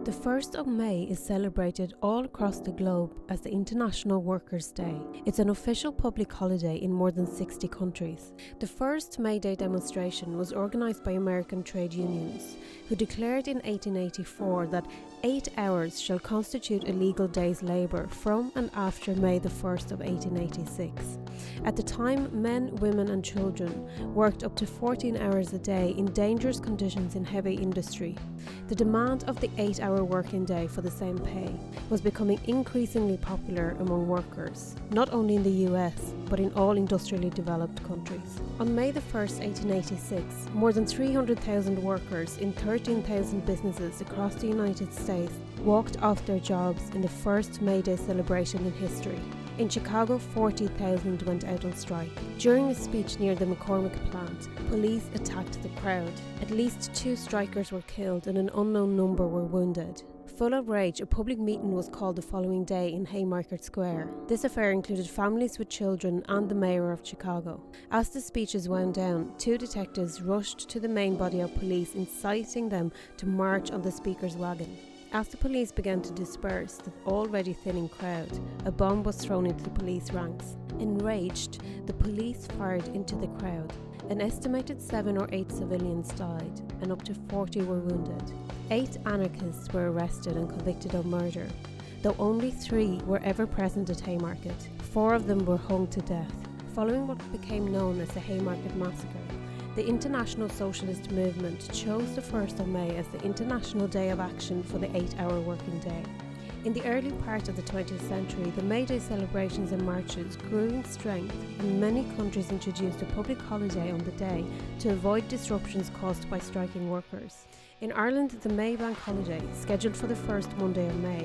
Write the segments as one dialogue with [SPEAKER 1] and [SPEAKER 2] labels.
[SPEAKER 1] The 1st of May is celebrated all across the globe as the International Workers' Day. It's an official public holiday in more than 60 countries. The first Mayday demonstration was organised by American trade unions, who declared in 1884 that 8 hours shall constitute a legal day's labour from and after May the 1st of 1886. At the time, men, women and children worked up to 14 hours a day in dangerous conditions in heavy industry. The demand of the 8-hour working day for the same pay was becoming increasingly popular among workers, not only in the US, but in all industrially developed countries. On May the 1st, 1886, more than 300,000 workers in 13,000 businesses across the United States walked off their jobs in the first May Day celebration in history. In Chicago, 40,000 went out on strike. During a speech near the McCormick plant, police attacked the crowd. At least 2 strikers were killed and an unknown number were wounded. Full of rage, a public meeting was called the following day in Haymarket Square. This affair included families with children and the mayor of Chicago. As the speeches wound down, 2 detectives rushed to the main body of police, inciting them to march on the speaker's wagon. As the police began to disperse the already thinning crowd, a bomb was thrown into the police ranks. Enraged, the police fired into the crowd. An estimated 7 or 8 civilians died and up to 40 were wounded. 8 anarchists were arrested and convicted of murder, though only 3 were ever present at Haymarket. 4 of them were hung to death. Following what became known as the Haymarket Massacre, the International Socialist movement chose the 1st of May as the International Day of Action for the 8-hour working day. In the early part of the 20th century, the May Day celebrations and marches grew in strength, and many countries introduced a public holiday on the day to avoid disruptions caused by striking workers. In Ireland, the May Bank holiday, scheduled for the first Monday of May,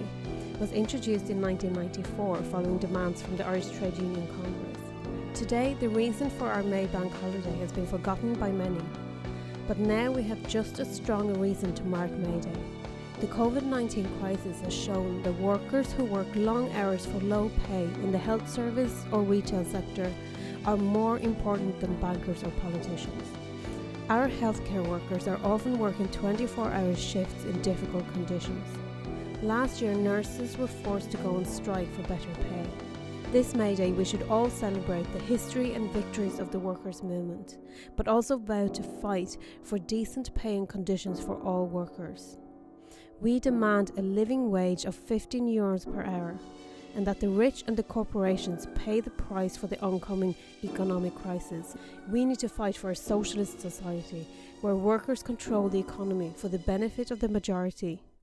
[SPEAKER 1] was introduced in 1994 following demands from the Irish Trade Union Congress. Today, the reason for our May Bank holiday has been forgotten by many, but now we have just as strong a reason to mark May Day. The COVID-19 crisis has shown that workers who work long hours for low pay in the health service or retail sector are more important than bankers or politicians. Our healthcare workers are often working 24-hour shifts in difficult conditions. Last year, nurses were forced to go on strike for better pay. This May Day, we should all celebrate the history and victories of the workers' movement, but also vow to fight for decent pay and conditions for all workers. We demand a living wage of €15 per hour, and that the rich and the corporations pay the price for the oncoming economic crisis. We need to fight for a socialist society where workers control the economy for the benefit of the majority.